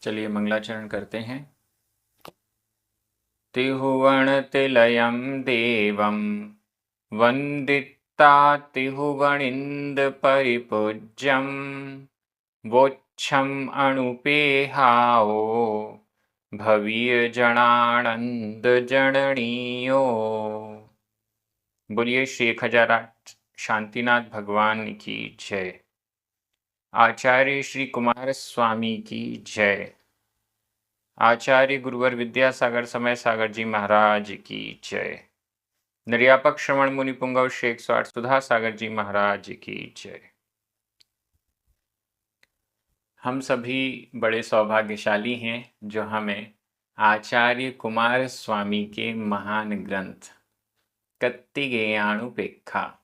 चलिए मंगलाचरण करते हैं। तिहुवणतिलयं देवं वन्दिता तिहुवणिन्दपरिपूज्यं वोच्छम् अणुपेहाओ भवीयजनानंद जननीयो। बोलिए श्री 1008 शांतिनाथ भगवान की जय। आचार्य श्री कुमार स्वामी की जय। आचार्य गुरुवर विद्यासागर समय सागर जी महाराज की जय। निर्यापक श्रवण मुनि पुंगव श्री 108 सुधा सागर जी महाराज की जय। हम सभी बड़े सौभाग्यशाली हैं जो हमें आचार्य कुमार स्वामी के महान ग्रंथ कत्तिकेयानुपेक्षा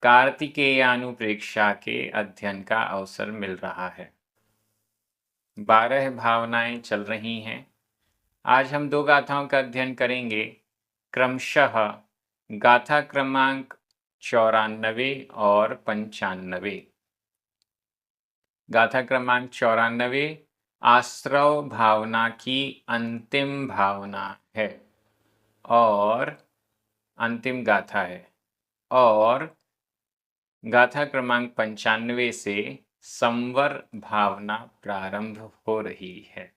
कार्तिकेयानुप्रेक्षा के अध्ययन का अवसर मिल रहा है। 12 भावनाएं चल रही हैं। आज हम 2 गाथाओं का अध्ययन करेंगे, क्रमशः गाथा क्रमांक 94 और 95। गाथा क्रमांक 94 आश्रव भावना की अंतिम भावना है और अंतिम गाथा है, और गाथा क्रमांक 95 से संवर भावना प्रारंभ हो रही है।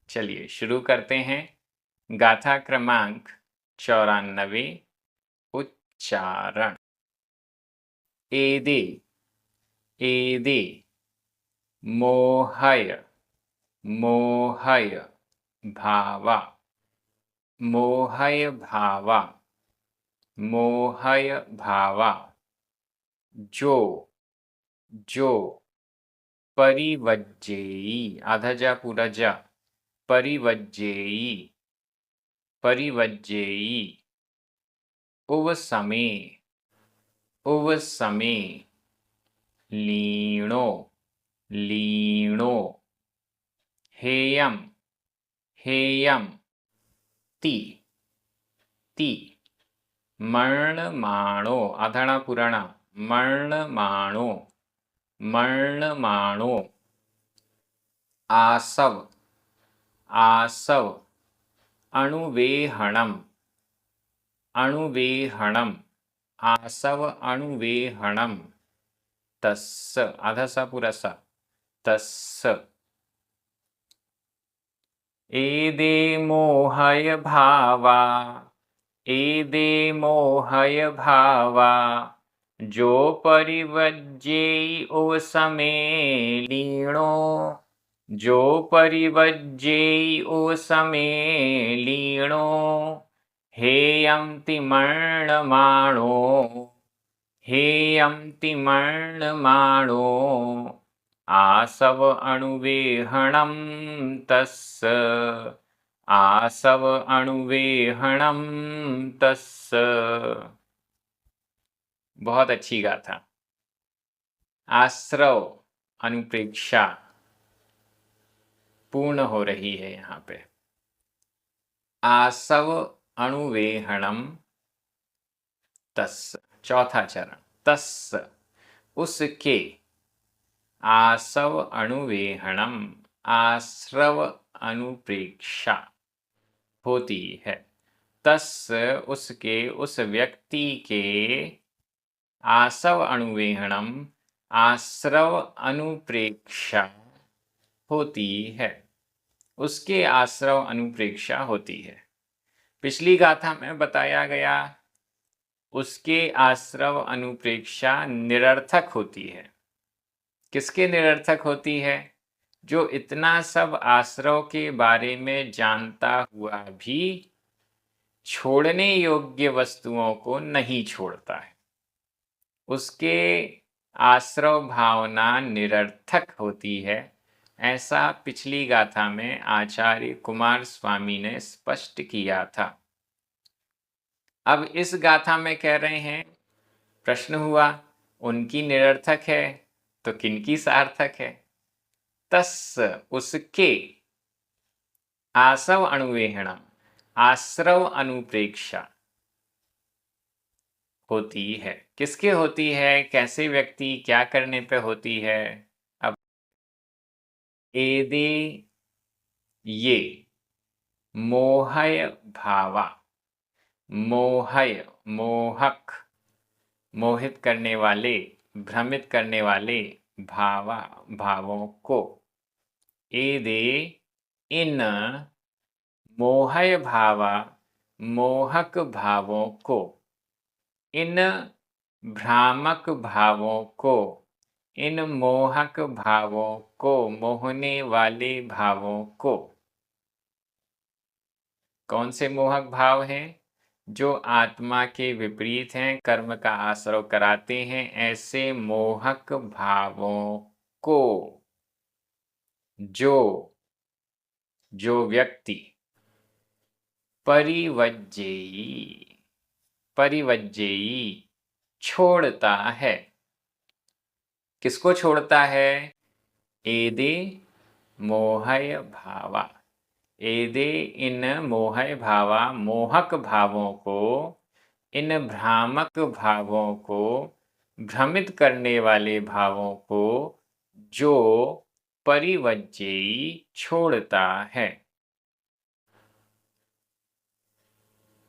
चलिए शुरू करते हैं। गाथा क्रमांक 94 उच्चारण। एदे एदे मोहय मोहय भावा मोहय भावा मोहय भावा जो जो परिवज्जेयी आधा जा पूरा जा परिवज्जेयी परिवज्जेयी उवसमे उवसमे लीणो लीणो हेयं हेयं ति ति मर्णमाणो आधाणा पुराणा मर्णमाणो मर्णमाणो आसव आसव अणुवेहणम अणुवेहणम आसव अणुवेहणम तस्स आधा सा पूरा सा तस्स एदे मोहय भावा एदे मोहय भावा जो परिवज्जेयी उवसमे लीणो जो परिवज्जेयी उवसमे लीणो हेयं तिमर्णमाणो हेयं तिमर्णमाणो आसव अणुवेहणं तस्स आसव अणुवेहणं तस्स। बहुत अच्छी गाथा। आश्रव अनुप्रेक्षा पूर्ण हो रही है यहाँ पे। आसव अणुवेहणम तस्स चौथा चरण। तस्स उसके आसव अणुवेहणम आश्रव अनुप्रेक्षा होती है। तस्स उसके उस व्यक्ति के आसव अणुवेहणम आश्रव अनुप्रेक्षा होती है। उसके आश्रव अनुप्रेक्षा होती है। पिछली गाथा में बताया गया उसके आश्रव अनुप्रेक्षा निरर्थक होती है। किसके निरर्थक होती है? जो इतना सब आश्रव के बारे में जानता हुआ भी छोड़ने योग्य वस्तुओं को नहीं छोड़ता है, उसके आश्रव भावना निरर्थक होती है। ऐसा पिछली गाथा में आचार्य कुमार स्वामी ने स्पष्ट किया था। अब इस गाथा में कह रहे हैं, प्रश्न हुआ उनकी निरर्थक है तो किनकी सार्थक है? तस्स उसके आसव अणुवेहणम आश्रव अनुप्रेक्षा होती है। किसके होती है? कैसे व्यक्ति क्या करने पे होती है? अब एदे ये मोहय भावा, मोहय मोहक, मोहित करने वाले, भ्रमित करने वाले भावा भावों को, एदे इन मोहय भावा मोहक भावों को, इन भ्रामक भावों को, इन मोहक भावों को, मोहने वाले भावों को। कौन से मोहक भाव हैं? जो आत्मा के विपरीत हैं, कर्म का आश्रव कराते हैं, ऐसे मोहक भावों को जो व्यक्ति परिवज्जेयी, परिवज्जेयी छोड़ता है। किसको छोड़ता है? एदे मोहय भावा, एदे इन मोहय भावा मोहक भावों को, इन भ्रामक भावों को, भ्रमित करने वाले भावों को जो परिवज्जेयी छोड़ता है।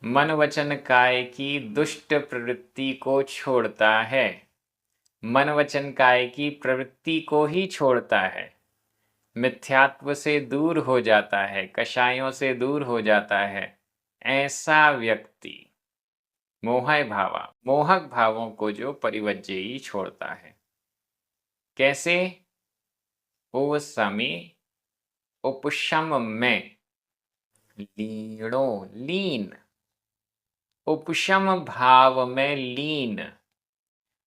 मन वचन काय की दुष्ट प्रवृत्ति को छोड़ता है, मन वचन काय की प्रवृत्ति को ही छोड़ता है, मिथ्यात्व से दूर हो जाता है, कषायों से दूर हो जाता है, ऐसा व्यक्ति मोहय भावा, मोहक भावों को जो परिवज्जेयी छोड़ता है। कैसे? ओ समय उपशम में, लीनो लीन, उपशम भाव में लीन,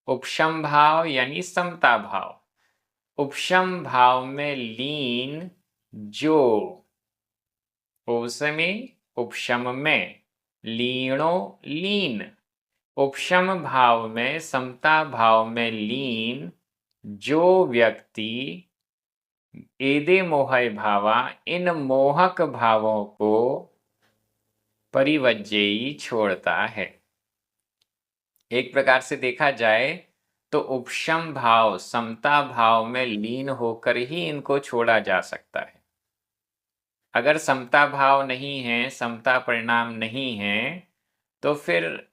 उपशम भाव यानी समता भाव, उपशम भाव में लीन जो, उसमें उपशम में, लीनो लीन, उपशम भाव में, समता भाव में लीन जो व्यक्ति एदे मोहय भावा, इन मोहक भावों को परिवज्जेयी छोड़ता है। एक प्रकार से देखा जाए तो उपशम भाव, समता भाव में लीन होकर ही इनको छोड़ा जा सकता है। अगर समता भाव नहीं है, समता परिणाम नहीं है, तो फिर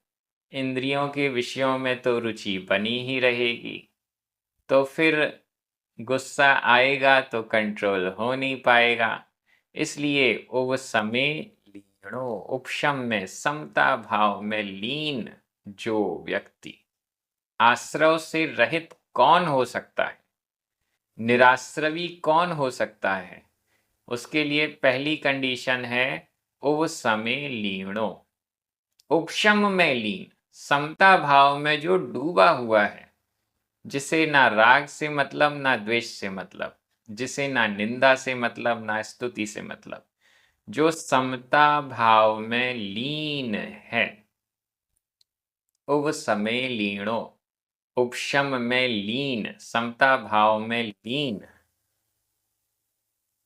इंद्रियों के विषयों में तो रुचि बनी ही रहेगी, तो फिर गुस्सा आएगा तो कंट्रोल हो नहीं पाएगा। इसलिए उपशमे लीनो, उपशम में, समता भाव में लीन जो व्यक्ति, आश्रव से रहित कौन हो सकता है? निराश्रवी कौन हो सकता है? उसके लिए पहली कंडीशन है उपशमे लीनो, उपशम में लीन, समता भाव में जो डूबा हुआ है, जिसे ना राग से मतलब, ना द्वेष से मतलब, जिसे ना निंदा से मतलब, ना स्तुति से मतलब, जो समता भाव में लीन है, उपशमे लीनो, उपशम में लीन, समता भाव में लीन,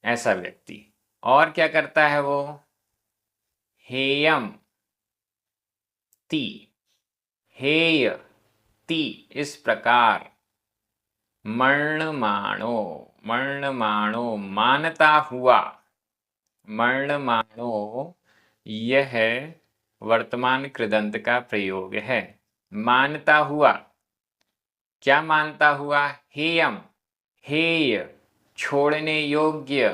ऐसा व्यक्ति। और क्या करता है वो? हेयम ति, हेय ति, इस प्रकार, मर्णमाणो, मर्णमाणो मानता हुआ, मर्णमाणो यह वर्तमान कृदंत का प्रयोग है। मानता हुआ, क्या मानता हुआ? हेयम, हेय, छोड़ने योग्य,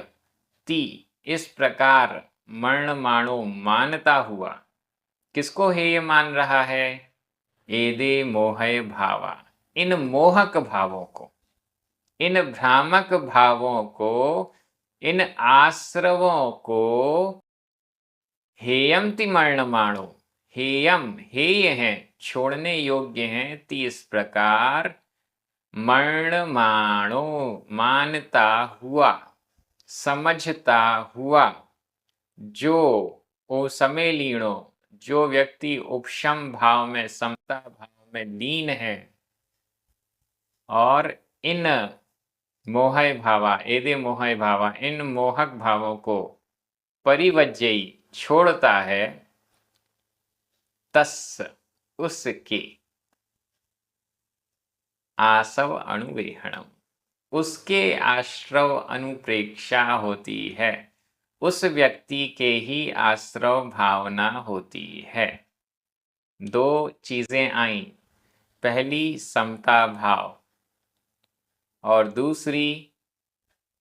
ति, इस प्रकार, मर्णमाणो मानता हुआ। किसको हेय मान रहा है? एदे मोहय भावा, इन मोहक भावों को, इन भ्रामक भावों को, इन आश्रवों को, हेयम ति मर्णमाणो, हेयम, हेय हैं, छोड़ने योग्य हैं, ति, इस प्रकार, मर्णमाणो मानता हुआ, समझता हुआ, जो ओ समय लीनो, जो व्यक्ति उपशम भाव में, समता भाव में लीन है और इन मोहय भावा, एदे मोहय भावा, इन मोहक भावों को परिवज्जेयी छोड़ता है, तस्, उसके, आसव अनुवेहणम, उसके आश्रव अनुप्रेक्षा होती है, उस व्यक्ति के ही आश्रव भावना होती है। दो चीजें आईं, पहली समता भाव और दूसरी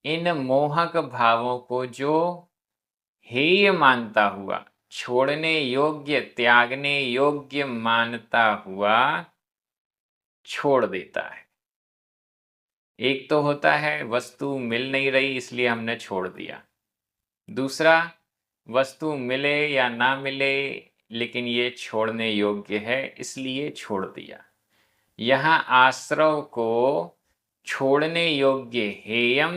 इन मोहक भावों को जो हेय मानता हुआ, छोड़ने योग्य, त्यागने योग्य मानता हुआ छोड़ देता है। एक तो होता है वस्तु मिल नहीं रही इसलिए हमने छोड़ दिया, दूसरा वस्तु मिले या ना मिले लेकिन ये छोड़ने योग्य है इसलिए छोड़ दिया। यहाँ आश्रव को छोड़ने योग्य हेयम,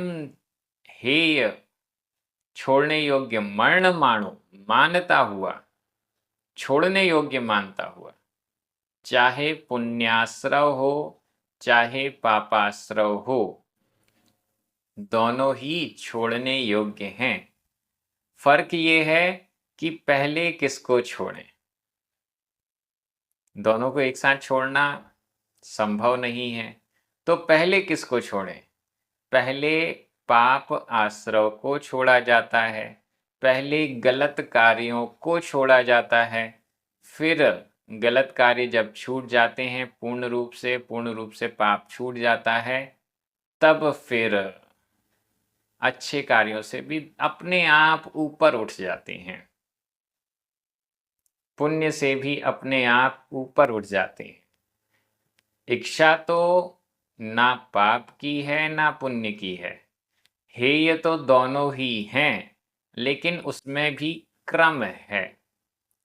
हेय, छोड़ने योग्य मर्ण मानो, मानता हुआ, छोड़ने योग्य मानता हुआ, चाहे पुण्याश्रव हो चाहे पापाश्रव हो, दोनों ही छोड़ने योग्य हैं। फर्क ये है कि पहले किसको छोड़ें। दोनों को एक साथ छोड़ना संभव नहीं है, तो पहले किसको छोड़ें? पहले पाप आश्रव को छोड़ा जाता है, पहले गलत कार्यों को छोड़ा जाता है, फिर गलत कार्य जब छूट जाते हैं पूर्ण रूप से पाप छूट जाता है, तब फिर अच्छे कार्यों से भी अपने आप ऊपर उठ जाते हैं, पुण्य से भी अपने आप ऊपर उठ जाते हैं। इच्छा तो ना पाप की है ना पुण्य की है, हेय तो दोनों ही हैं, लेकिन उसमें भी क्रम है।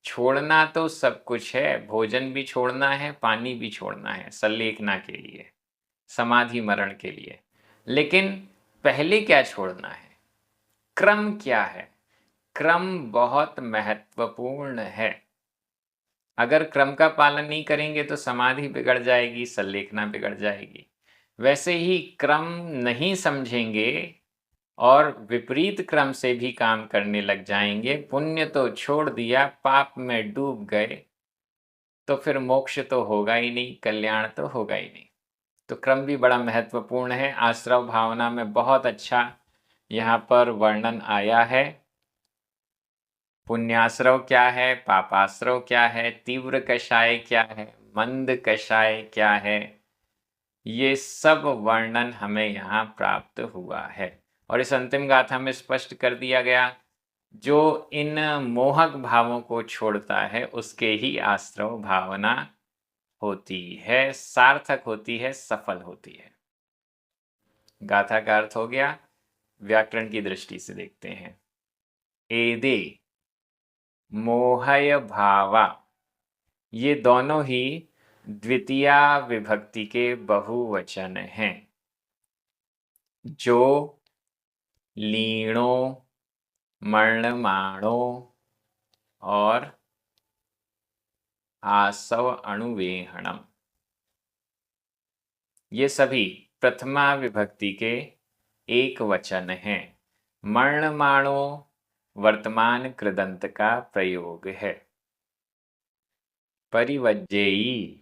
छोड़ना तो सब कुछ है, भोजन भी छोड़ना है, पानी भी छोड़ना है सल्लेखना के लिए, समाधि मरण के लिए, लेकिन पहले क्या छोड़ना है? क्रम क्या है? क्रम बहुत महत्वपूर्ण है। अगर क्रम का पालन नहीं करेंगे तो समाधि बिगड़ जाएगी, सल्लेखना बिगड़ जाएगी। वैसे ही क्रम नहीं समझेंगे और विपरीत क्रम से भी काम करने लग जाएंगे, पुण्य तो छोड़ दिया, पाप में डूब गए, तो फिर मोक्ष तो होगा ही नहीं, कल्याण तो होगा ही नहीं। तो क्रम भी बड़ा महत्वपूर्ण है। आश्रव भावना में बहुत अच्छा यहाँ पर वर्णन आया है। पुण्याश्रव क्या है, पापाश्रव क्या है, तीव्र कषाय क्या है, मंद कषाय क्या है, ये सब वर्णन हमें यहाँ प्राप्त हुआ है। और इस अंतिम गाथा में स्पष्ट कर दिया गया, जो इन मोहक भावों को छोड़ता है उसके ही आश्रव भावना होती है, सार्थक होती है, सफल होती है। गाथा का अर्थ हो गया, व्याकरण की दृष्टि से देखते हैं। एदे, मोहय भावा, ये दोनों ही द्वितीया विभक्ति के बहुवचन हैं। जो लीणो, मर्णमाणो और आसव अणुवेहणम, ये सभी प्रथमा विभक्ति के एक वचन हैं। मर्णमाणो वर्तमान कृदंत का प्रयोग है। परिवज्जेयी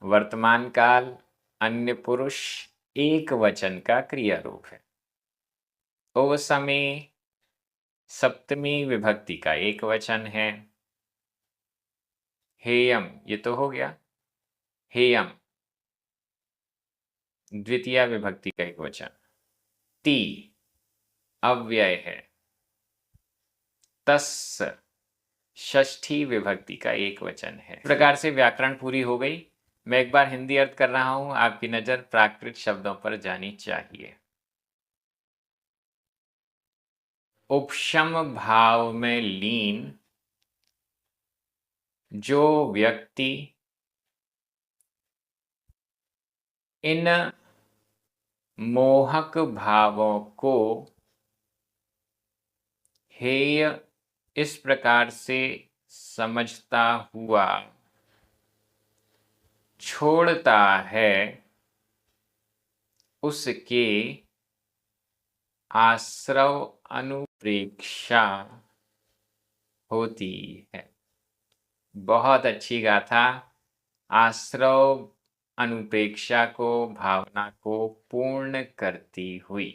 वर्तमान काल अन्य पुरुष एक वचन का क्रिया रूप है। ओवसमे सप्तमी विभक्ति का एक वचन है। हेयम, ये तो हो गया, हेयम द्वितीय विभक्ति का एक वचन। ती अव्यय है। तस् षष्ठी विभक्ति का एक वचन है। इस प्रकार से व्याकरण पूरी हो गई। मैं एक बार हिंदी अर्थ कर रहा हूं, आपकी नजर प्राकृत शब्दों पर जानी चाहिए। उपशम भाव में लीन जो व्यक्ति इन मोहक भावों को हेय इस प्रकार से समझता हुआ छोड़ता है, उसके आश्रव अनुप्रेक्षा होती है। बहुत अच्छी गाथा, आश्रव अनुप्रेक्षा को, भावना को पूर्ण करती हुई।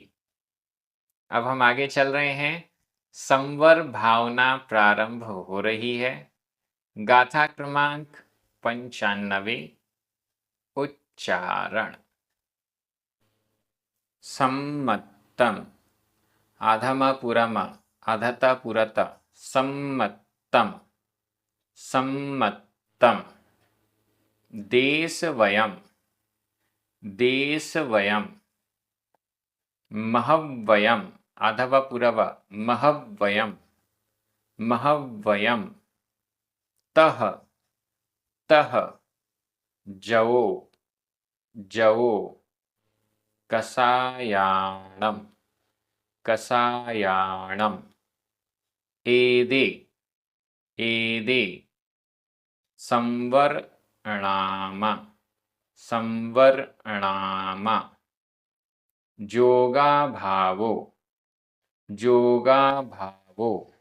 अब हम आगे चल रहे हैं। संवर भावना प्रारंभ हो रही है। गाथा क्रमांक 95। उच्चारण। सम्मतम। आधमा पुरमा, आधता पुरता, सम्मतम, सम्मतम। देशवयम, देशवयम। महव्वयम, आधव पुरव, महव्वयम, महव्वयम। तह, तह। जवो, जवो। कषायाणम, कषायाणम। एदे, एदे। संवर्णामा, संवर्णामा। जोगाभावो, जोगाभावो।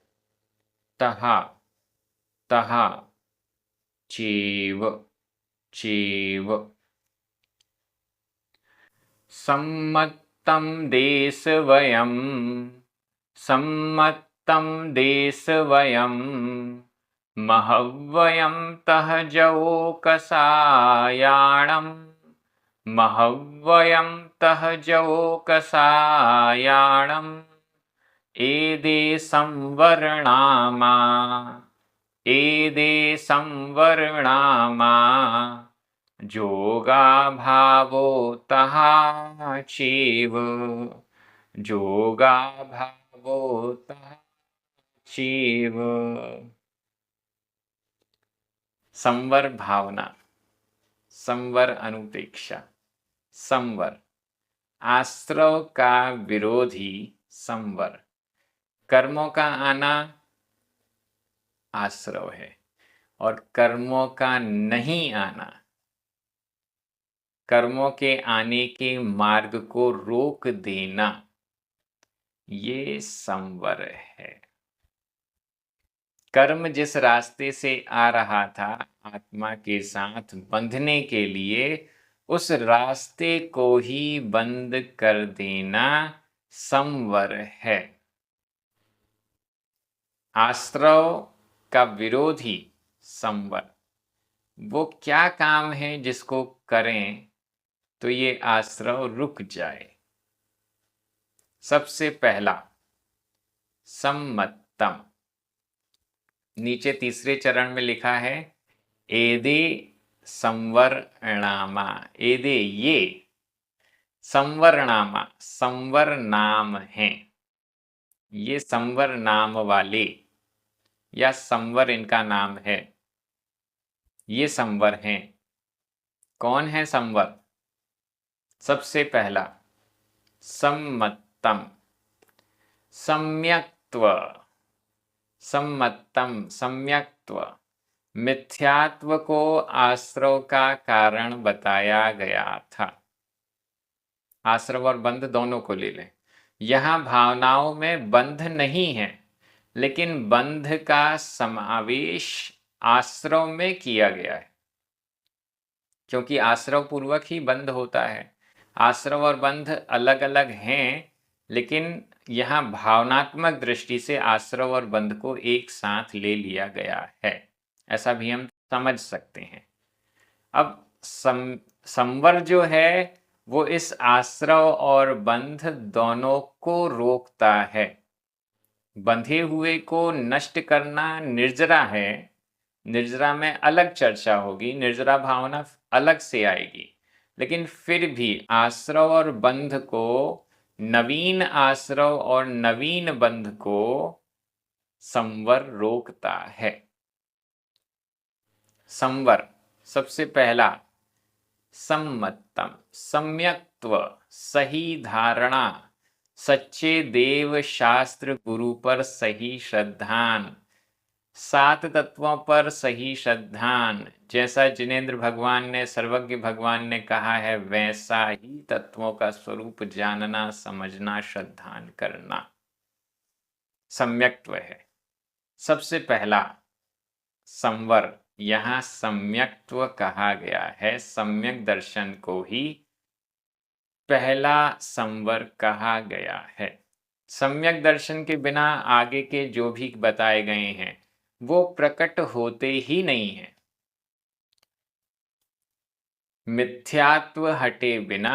तहा, तहा। चेव, चेव। सम्मत्तं देशवयं, सम्मत्तं देशवयं। महव्वयं तह जवो कषायाणम्, महव्वयं तह जवो कषायाणम्। एदे संवर्णामा, एदे संवर्णामा। जोगाभावो तहा चेव, जोगाभावो तहा चेव। संवर भावना, संवर अनुपेक्षा। संवर आश्रव का विरोधी संवर। कर्मों का आना आश्रव है और कर्मों का नहीं आना, कर्मों के आने के मार्ग को रोक देना, ये संवर है। कर्म जिस रास्ते से आ रहा था आत्मा के साथ बंधने के लिए, उस रास्ते को ही बंद कर देना संवर है। आश्रव का विरोधी संवर। वो क्या काम है जिसको करें तो ये आश्रव रुक जाए। सबसे पहला सम्मतम। नीचे तीसरे चरण में लिखा है एदे संवर्णामा। एदे ये संवर्णामा, संवर नाम हैं। ये संवर नाम वाले या संवर इनका नाम है। ये संवर हैं। कौन है संवर? सबसे पहला सम्मतम, सम्यक्त्व। सम्मतम, सम्यक्त्व। मिथ्यात्व को आश्रव का कारण बताया गया था। आश्रव और बंध दोनों को ले लें। यहाँ भावनाओं में बंध नहीं है, लेकिन बंध का समावेश आश्रव में किया गया है, क्योंकि आश्रव पूर्वक ही बंध होता है। आश्रव और बंध अलग अलग हैं, लेकिन यहाँ भावनात्मक दृष्टि से आश्रव और बंध को एक साथ ले लिया गया है, ऐसा भी हम समझ सकते हैं। अब संवर जो है वो इस आश्रव और बंध दोनों को रोकता है। बंधे हुए को नष्ट करना निर्जरा है। निर्जरा में अलग चर्चा होगी, निर्जरा भावना अलग से आएगी, लेकिन फिर भी आश्रव और बंध को, नवीन आश्रव और नवीन बंध को संवर रोकता है। संवर सबसे पहला सम्मतम, सम्यक्त्व, सही धारणा, सच्चे देव शास्त्र गुरु पर सही श्रद्धान, 7 तत्वों पर सही श्रद्धान। जैसा जिनेंद्र भगवान ने, सर्वज्ञ भगवान ने कहा है, वैसा ही तत्वों का स्वरूप जानना, समझना, श्रद्धान करना सम्यक्त्व है। सबसे पहला संवर यहाँ सम्यक्त्व कहा गया है। सम्यक दर्शन को ही पहला संवर कहा गया है। सम्यक दर्शन के बिना आगे के जो भी बताए गए हैं वो प्रकट होते ही नहीं हैं। मिथ्यात्व हटे बिना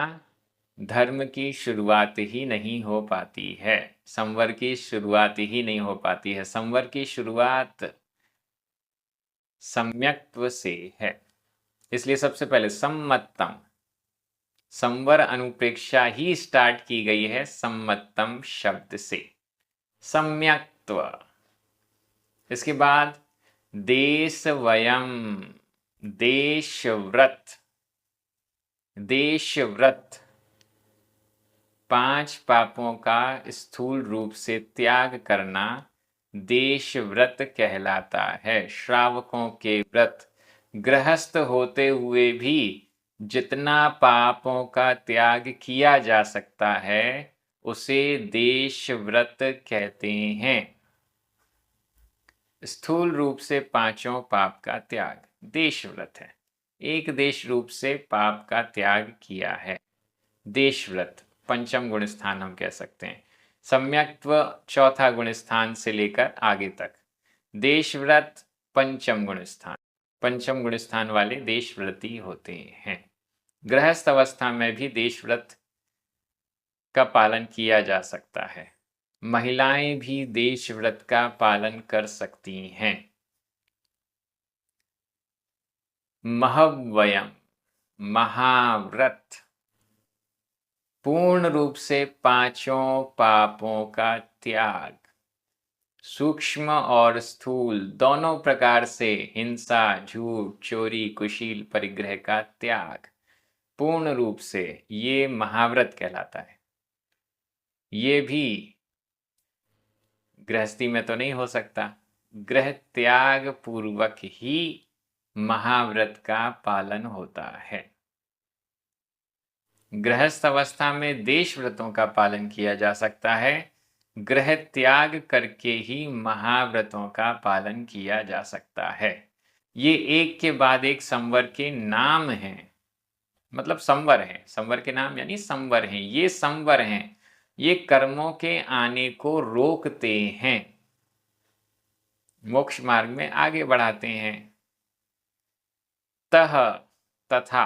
धर्म की शुरुआत ही नहीं हो पाती है, संवर की शुरुआत ही नहीं हो पाती है। संवर की शुरुआत सम्यक्त्व से है, इसलिए सबसे पहले सम्मतम, संवर अनुप्रेक्षा ही स्टार्ट की गई है सम्मतम शब्द से, सम्यक्त्व। इसके बाद देशवयम, देशव्रत, देशव्रत 5 पापों का स्थूल रूप से त्याग करना देशव्रत कहलाता है। श्रावकों के व्रत, गृहस्थ होते हुए भी जितना पापों का त्याग किया जा सकता है उसे देशव्रत कहते हैं। स्थूल रूप से 5 पाप का त्याग देशव्रत है। एक देश रूप से पाप का त्याग किया है, देशव्रत 5म गुण स्थान हम कह सकते हैं। सम्यक्त्व 4था गुण स्थान से लेकर आगे तक, देशव्रत 5म गुण स्थान, 5म गुण स्थान वाले देशव्रती होते हैं। गृहस्थ अवस्था में भी देशव्रत का पालन किया जा सकता है। महिलाएं भी देशव्रत का पालन कर सकती हैं। महव्ययम, महाव्रत, पूर्ण रूप से 5 पापों का त्याग, सूक्ष्म और स्थूल दोनों प्रकार से हिंसा, झूठ, चोरी, कुशील, परिग्रह का त्याग पूर्ण रूप से, ये महाव्रत कहलाता है। ये भी गृहस्थी में तो नहीं हो सकता, गृह त्याग पूर्वक ही महाव्रत का पालन होता है। गृहस्थ अवस्था में देश व्रतों का पालन किया जा सकता है, गृह त्याग करके ही महाव्रतों का पालन किया जा सकता है। ये एक के बाद एक संवर के नाम हैं, मतलब संवर हैं, संवर के नाम यानी संवर हैं। ये संवर हैं, ये कर्मों के आने को रोकते हैं, मोक्ष मार्ग में आगे बढ़ाते हैं। तह, तथा,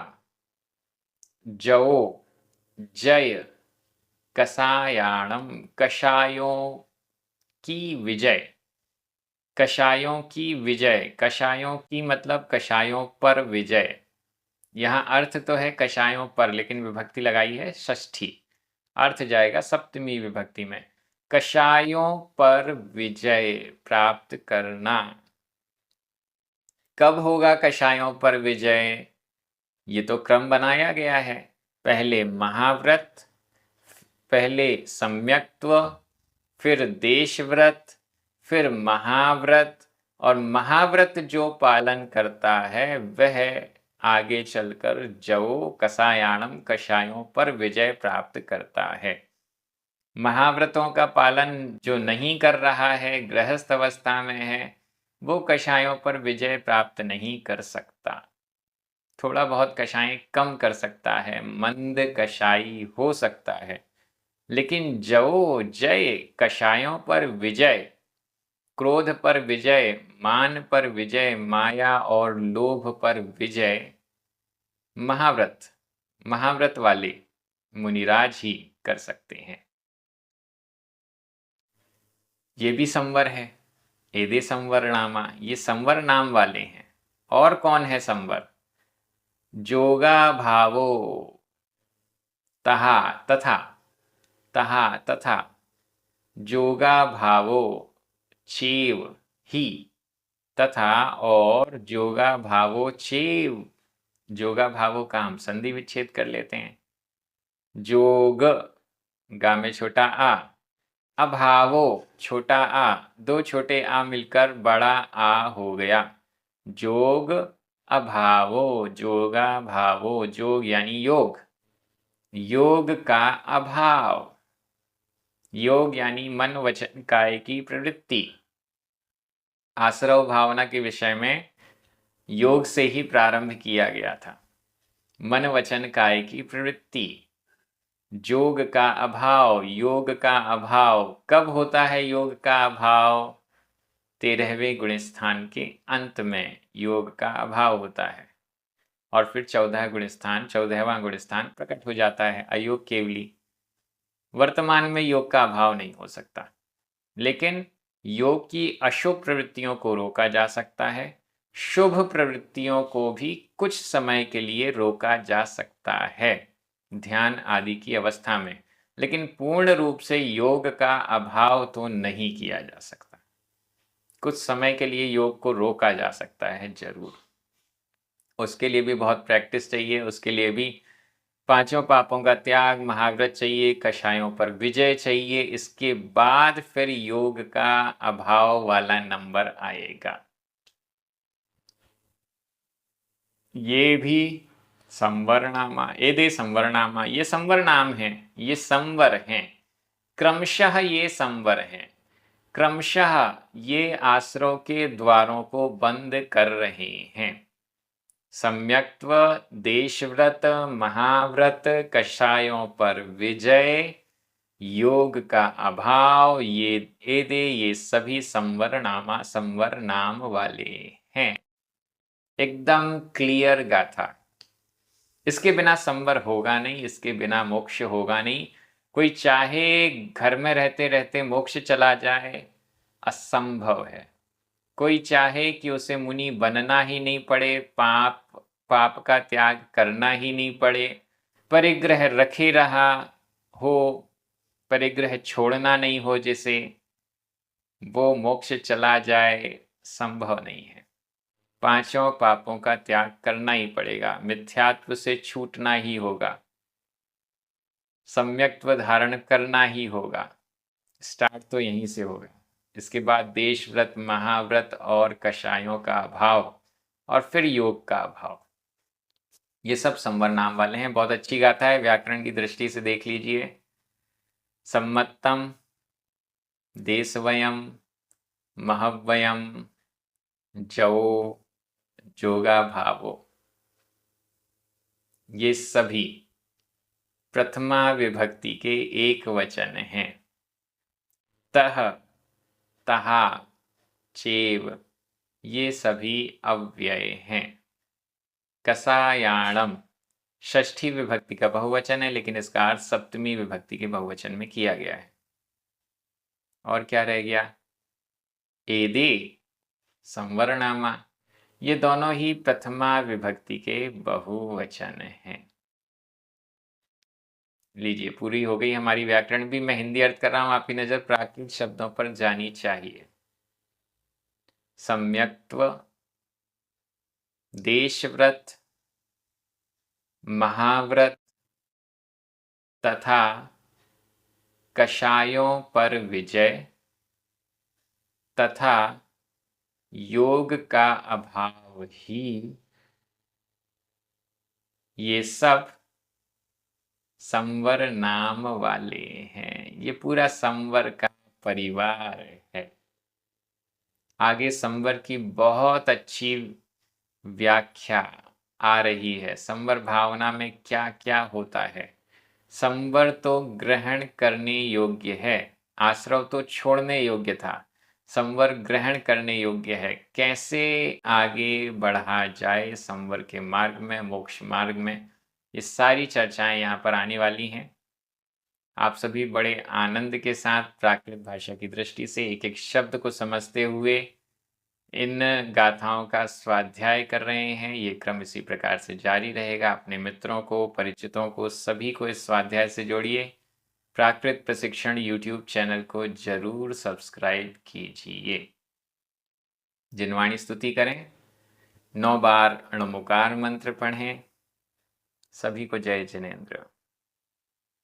जओ, जय, कषायाणम, कषायों की विजय, कषायों की विजय, कषायों की मतलब कषायों पर विजय। यहाँ अर्थ तो है कषायों पर, लेकिन विभक्ति लगाई है षष्ठी, अर्थ जाएगा सप्तमी विभक्ति में। कषायों पर विजय प्राप्त करना। कब होगा कषायों पर विजय? ये तो क्रम बनाया गया है, पहले महाव्रत, पहले सम्यक्त्व, फिर देशव्रत, फिर महाव्रत, और महाव्रत जो पालन करता है वह आगे चलकर जओ कषायाणम, कषायों पर विजय प्राप्त करता है। महाव्रतों का पालन जो नहीं कर रहा है, गृहस्थ अवस्था में है, वो कषायों पर विजय प्राप्त नहीं कर सकता। थोड़ा बहुत कषाय कम कर सकता है, मंद कषाई हो सकता है, लेकिन जओ जय, कषायों पर विजय, क्रोध पर विजय, मान पर विजय, माया और लोभ पर विजय महाव्रत वाले मुनिराज ही कर सकते हैं। ये भी संवर है, एदे संवर नामा, ये संवर नाम वाले हैं। और कौन है संवर? जोगा भावो, तहा तथा, तहा तथा, जोगा भावो चेव ही, तथा और जोगा भावो चेव, जोगा भावो का हम संधि विच्छेद कर लेते हैं। जोग, गा में छोटा आ, अभावो छोटा आ, 2 छोटे आ मिलकर बड़ा आ हो गया, जोग अभावो, जोगा भावो, जोग यानी योग, योग का अभाव, योग यानी मन वचन काया की प्रवृत्ति। आश्रव भावना के विषय में योग से ही प्रारंभ किया गया था, मन वचन काया की प्रवृत्ति। जोग का अभाव, योग का अभाव कब होता है? योग का अभाव 13वें गुणस्थान के अंत में योग का अभाव होता है, और फिर 14वां गुणस्थान प्रकट हो जाता है, अयोग केवली। वर्तमान में योग का अभाव नहीं हो सकता, लेकिन योग की अशुभ प्रवृत्तियों को रोका जा सकता है, शुभ प्रवृत्तियों को भी कुछ समय के लिए रोका जा सकता है ध्यान आदि की अवस्था में, लेकिन पूर्ण रूप से योग का अभाव तो नहीं किया जा सकता। कुछ समय के लिए योग को रोका जा सकता है जरूर, उसके लिए भी बहुत प्रैक्टिस चाहिए, उसके लिए भी 5 पापों का त्याग, महाव्रत चाहिए, कषायों पर विजय चाहिए। इसके बाद फिर योग का अभाव वाला नंबर आएगा। ये भी संवरनामा, एदे संवरनामा, ये संवर नाम है, ये संवर हैं, क्रमशः ये संवर हैं, क्रमशः ये आश्रव के द्वारों को बंद कर रहे हैं। सम्यक्त्व, देशव्रत, महाव्रत, कषायों पर विजय, योग का अभाव, ये सभी संवर नाम वाले हैं। एकदम क्लियर गाथा। इसके बिना संवर होगा नहीं, इसके बिना मोक्ष होगा नहीं। कोई चाहे घर में रहते रहते मोक्ष चला जाए, असंभव है। कोई चाहे कि उसे मुनि बनना ही नहीं पड़े, पाप का त्याग करना ही नहीं पड़े, परिग्रह रखे रहा हो, परिग्रह छोड़ना नहीं हो जिसे, वो मोक्ष चला जाए, संभव नहीं है। 5 पापों का त्याग करना ही पड़ेगा, मिथ्यात्व से छूटना ही होगा, सम्यक्त्व धारण करना ही होगा। स्टार्ट तो यहीं से होगा। इसके बाद देशव्रत, महाव्रत और कषायों का अभाव, और फिर योग का अभाव। ये सब संवर नाम वाले हैं। बहुत अच्छी गाथा है, व्याकरण की दृष्टि से देख लीजिए। सम्मत्तम, देशवयम, महव्वयम, जवो, जोगा भावो, ये सभी प्रथमा विभक्ति के एक वचन हैं। तह, तहा, चेव, ये सभी अव्यय हैं। कसायाणम षष्ठी विभक्ति का बहुवचन है, लेकिन इसका अर्थ सप्तमी विभक्ति के बहुवचन में किया गया है। और क्या रह गया? एदे संवरनामा, ये दोनों ही प्रथमा विभक्ति के बहुवचन हैं। लीजिए, पूरी हो गई हमारी व्याकरण भी। मैं हिंदी अर्थ कर रहा हूं, आपकी नजर प्राकृत शब्दों पर जानी चाहिए। सम्यक्त्व, देशव्रत, महाव्रत तथा कषायों पर विजय तथा योग का अभाव ही, ये सब संवर नाम वाले हैं। ये पूरा संवर का परिवार है। आगे संवर की बहुत अच्छी व्याख्या आ रही है। संवर भावना में क्या क्या होता है। संवर तो ग्रहण करने योग्य है, आश्रव तो छोड़ने योग्य था, संवर ग्रहण करने योग्य है। कैसे आगे बढ़ा जाए संवर के मार्ग में, मोक्ष मार्ग में, ये सारी चर्चाएं यहाँ पर आने वाली हैं। आप सभी बड़े आनंद के साथ प्राकृत भाषा की दृष्टि से एक एक शब्द को समझते हुए इन गाथाओं का स्वाध्याय कर रहे हैं। ये क्रम इसी प्रकार से जारी रहेगा। अपने मित्रों को, परिचितों को, सभी को इस स्वाध्याय से जोड़िए। प्राकृत प्रशिक्षण यूट्यूब चैनल को जरूर सब्सक्राइब कीजिए। जिनवाणी स्तुति करें, 9 बार अणुमुकार मंत्र पढ़ें। सभी को जय जिनेन्द्र।